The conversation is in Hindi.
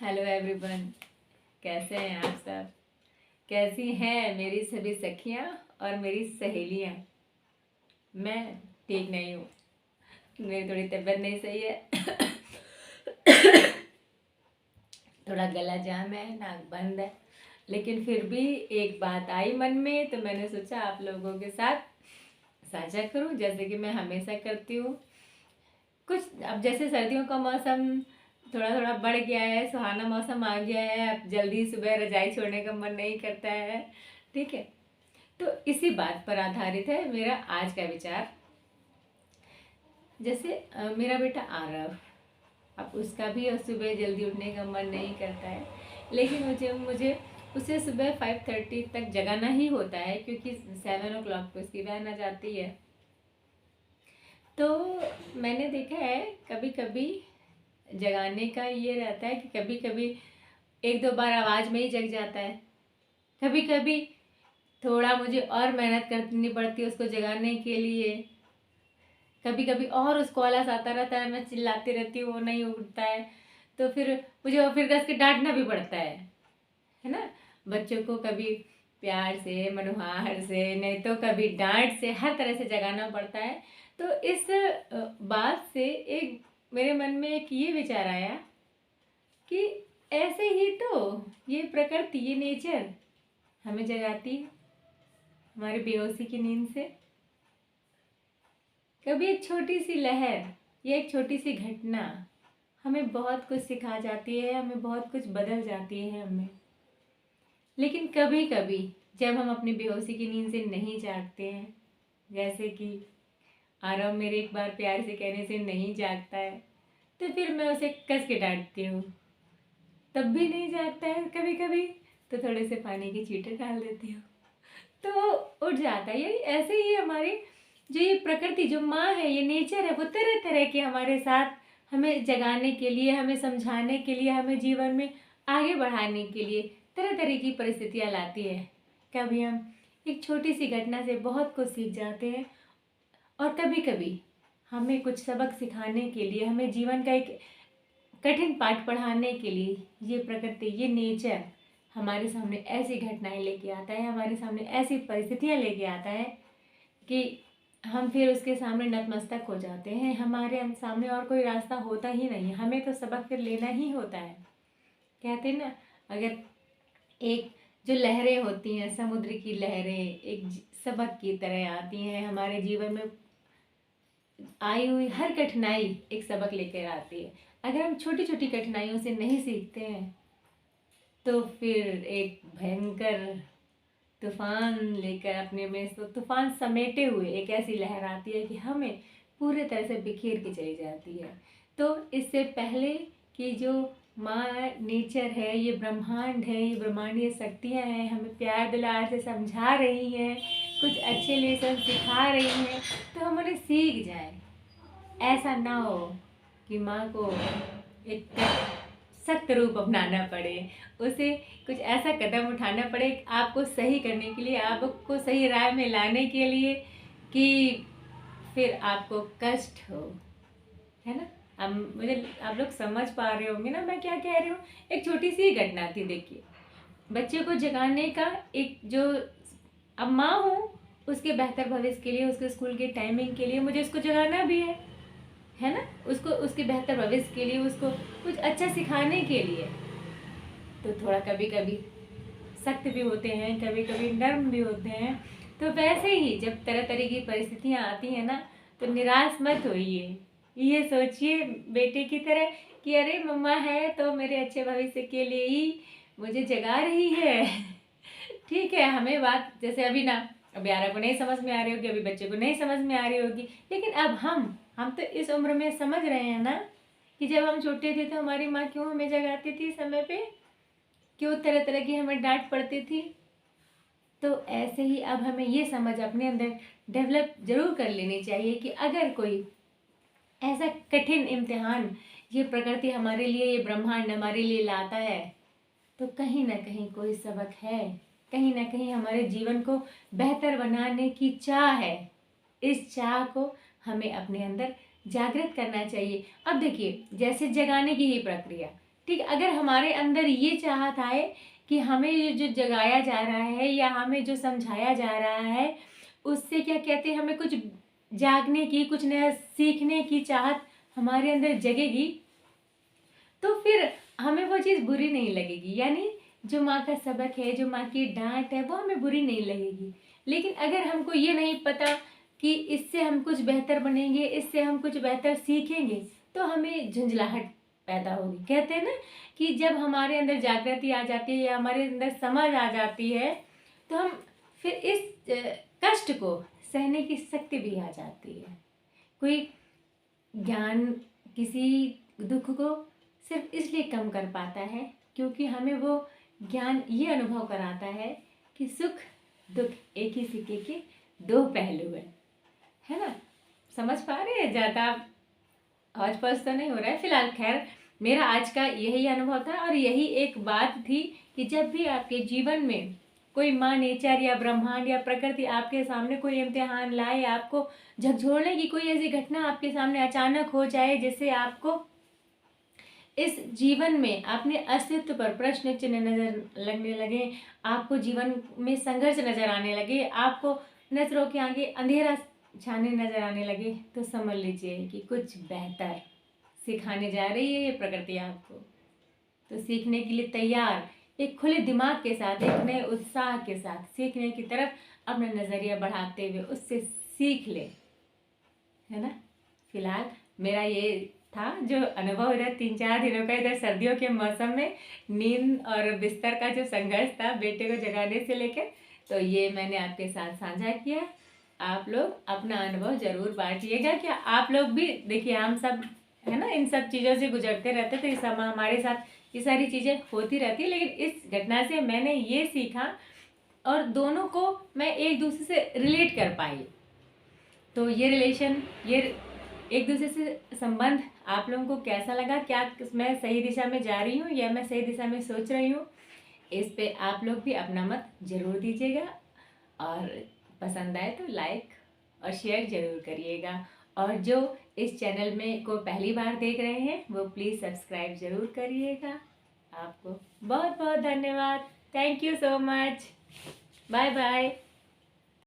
हेलो एवरीवन, कैसे हैं आप सब। कैसी हैं मेरी सभी सखियां और मेरी सहेलियां। मैं ठीक नहीं हूँ, मेरी थोड़ी तबीयत नहीं सही है। थोड़ा गला जाम है, नाक बंद है, लेकिन फिर भी एक बात आई मन में तो मैंने सोचा आप लोगों के साथ साझा करूं, जैसे कि मैं हमेशा करती हूँ। कुछ अब जैसे सर्दियों का मौसम थोड़ा थोड़ा बढ़ गया है, सुहाना मौसम आ गया है, अब जल्दी सुबह रजाई छोड़ने का मन नहीं करता है। ठीक है, तो इसी बात पर आधारित है मेरा आज का विचार। जैसे मेरा बेटा आरव, अब उसका भी सुबह जल्दी उठने का मन नहीं करता है, लेकिन मुझे उसे सुबह 5:30 तक जगाना ही होता है, क्योंकि 7 o'clock पर उसकी वैन आ जाती है। तो मैंने देखा है कभी कभी जगाने का ये रहता है कि कभी कभी एक दो बार आवाज़ में ही जग जाता है, कभी कभी थोड़ा मुझे और मेहनत करनी पड़ती है उसको जगाने के लिए, कभी कभी और उसको आलस आता रहता है, मैं चिल्लाती रहती हूँ वो नहीं उठता है, तो फिर कस के डांटना भी पड़ता है ना। बच्चों को कभी प्यार से, मनुहार से, नहीं तो कभी डांट से, हर तरह से जगाना पड़ता है। तो इस बात से एक मेरे मन में एक ये विचार आया कि ऐसे ही तो ये प्रकृति, ये नेचर हमें जगाती है हमारे बेहोशी की नींद से। कभी एक छोटी सी लहर या एक छोटी सी घटना हमें बहुत कुछ सिखा जाती है, हमें बहुत कुछ बदल जाती है हमें। लेकिन कभी कभी जब हम अपनी बेहोशी की नींद से नहीं जागते हैं, जैसे कि आरव मेरे एक बार प्यार से कहने से नहीं जागता है, तो फिर मैं उसे कस के डांटती हूँ, तब भी नहीं जागता है कभी कभी, तो थोड़े से पानी की छींटे डाल देती हूँ तो उठ जाता है। यही ऐसे ही हमारी जो ये प्रकृति, जो माँ है, ये नेचर है, वो तरह तरह के हमारे साथ हमें जगाने के लिए, हमें समझाने के लिए, हमें जीवन में आगे बढ़ाने के लिए तरह तरह की परिस्थितियाँ लाती है। कभी हम एक छोटी सी घटना से बहुत कुछ सीख जाते हैं, और कभी कभी हमें कुछ सबक सिखाने के लिए, हमें जीवन का एक कठिन पाठ पढ़ाने के लिए ये प्रकृति, ये नेचर हमारे सामने ऐसी घटनाएं लेके आता है, हमारे सामने ऐसी परिस्थितियां लेके आता है कि हम फिर उसके सामने नतमस्तक हो जाते हैं। हमारे सामने और कोई रास्ता होता ही नहीं है, हमें तो सबक फिर लेना ही होता है। कहते हैं ना, अगर एक जो लहरें होती हैं, समुद्र की लहरें एक सबक की तरह आती हैं हमारे जीवन में, आई हुई हर कठिनाई एक सबक लेकर आती है। अगर हम छोटी छोटी कठिनाइयों से नहीं सीखते हैं तो फिर एक भयंकर तूफान लेकर अपने में, तो तूफान समेटे हुए एक ऐसी लहर आती है कि हमें पूरे तरह से बिखेर के चली जाती है। तो इससे पहले कि जो माँ नेचर है, ये ब्रह्मांड है, ये ब्रह्मांडीय शक्तियाँ हैं, हमें प्यार दुलार से समझा रही हैं, कुछ अच्छे लेसन सिखा रही हैं, तो हम उन्हें सीख जाएं। ऐसा ना हो कि माँ को एक सख्त रूप अपनाना पड़े, उसे कुछ ऐसा कदम उठाना पड़े आपको सही करने के लिए, आपको सही राह में लाने के लिए, कि फिर आपको कष्ट हो, है ना। अब मुझे आप लोग समझ पा रहे होंगे ना मैं क्या कह रही हूँ। एक छोटी सी घटना थी, देखिए, बच्चे को जगाने का एक जो, अब माँ हूँ, उसके बेहतर भविष्य के लिए, उसके स्कूल के टाइमिंग के लिए मुझे उसको जगाना भी है ना, उसको उसके बेहतर भविष्य के लिए, उसको कुछ अच्छा सिखाने के लिए। तो थोड़ा कभी कभी सख्त भी होते हैं, कभी कभी नर्म भी होते हैं। तो वैसे ही जब तरह तरह की परिस्थितियाँ आती हैं ना, तो निराश मत होइए, ये सोचिए बेटे की तरह कि अरे मम्मा है तो मेरे अच्छे भविष्य के लिए ही मुझे जगा रही है। ठीक है, हमें बात जैसे अभी ना, अभी यारा को नहीं समझ में आ रही होगी, अभी बच्चे को नहीं समझ में आ रही होगी, लेकिन अब हम तो इस उम्र में समझ रहे हैं ना कि जब हम छोटे थे तो हमारी माँ क्यों हमें जगाती थी समय पे, क्यों तरह तरह की हमें डांट पड़ती थी। तो ऐसे ही अब हमें ये समझ अपने अंदर डेवलप जरूर कर लेनी चाहिए कि अगर कोई ऐसा कठिन इम्तिहान ये प्रकृति हमारे लिए, ये ब्रह्मांड हमारे लिए लाता है, तो कहीं ना कहीं कोई सबक है, कहीं ना कहीं हमारे जीवन को बेहतर बनाने की चाह है। इस चाह को हमें अपने अंदर जागृत करना चाहिए। अब देखिए, जैसे जगाने की ही प्रक्रिया, ठीक, अगर हमारे अंदर ये चाहत आए कि हमें ये जो जगाया जा रहा है या हमें जो समझाया जा रहा है उससे क्या कहते हैं, हमें कुछ जागने की, कुछ नया सीखने की चाहत हमारे अंदर जगेगी, तो फिर हमें वो चीज़ बुरी नहीं लगेगी। यानी जो माँ का सबक है, जो माँ की डांट है, वो हमें बुरी नहीं लगेगी। लेकिन अगर हमको ये नहीं पता कि इससे हम कुछ बेहतर बनेंगे, इससे हम कुछ बेहतर सीखेंगे, तो हमें झुंझलाहट पैदा होगी। कहते हैं ना कि जब हमारे अंदर जागृति आ जाती है या हमारे अंदर समझ आ जाती है, तो हम फिर इस कष्ट को सहने की शक्ति भी आ जाती है। कोई ज्ञान किसी दुख को सिर्फ इसलिए कम कर पाता है क्योंकि हमें वो ज्ञान ये अनुभव कराता है कि सुख दुख एक ही सिक्के के दो पहलू है ना। समझ पा रहे हैं? ज़्यादा आज पास तो नहीं हो रहा है फिलहाल। खैर, मेरा आज का यही अनुभव था और यही एक बात थी कि जब भी आपके जीवन में कोई माँ नेचर या ब्रह्मांड या प्रकृति आपके सामने कोई इम्तिहान लाए, आपको झकझोरने की कोई ऐसी घटना आपके सामने अचानक हो जाए जिससे आपको इस जीवन में अपने अस्तित्व पर प्रश्न चिन्ह नजर लगने लगे, आपको जीवन में संघर्ष नजर आने लगे, आपको नजरों के आगे अंधेरा छाने नजर आने लगे, तो समझ लीजिए कि कुछ बेहतर सिखाने जा रही है ये प्रकृति आपको। तो सीखने के लिए तैयार, एक खुले दिमाग के साथ, एक नए उत्साह के साथ सीखने की तरफ अपना नज़रिया बढ़ाते हुए उससे सीख ले, है ना। फिलहाल मेरा ये था जो अनुभव इधर 3-4 दिनों का, इधर सर्दियों के मौसम में नींद और बिस्तर का जो संघर्ष था बेटे को जगाने से लेकर, तो ये मैंने आपके साथ साझा किया। आप लोग अपना अनुभव जरूर बांटिएगा। क्या आप लोग भी, देखिए हम सब है ना इन सब चीज़ों से गुजरते रहते, तो इस समय हमारे साथ ये सारी चीज़ें होती रहती है। लेकिन इस घटना से मैंने ये सीखा और दोनों को मैं एक दूसरे से रिलेट कर पाई। तो ये रिलेशन, ये एक दूसरे से संबंध आप लोगों को कैसा लगा? क्या मैं सही दिशा में जा रही हूँ या मैं सही दिशा में सोच रही हूँ? इस पे आप लोग भी अपना मत जरूर दीजिएगा और पसंद आए तो लाइक और शेयर जरूर करिएगा। और जो इस चैनल में को पहली बार देख रहे हैं वो प्लीज़ सब्सक्राइब जरूर करिएगा। आपको बहुत बहुत धन्यवाद। Thank you so much. Bye bye.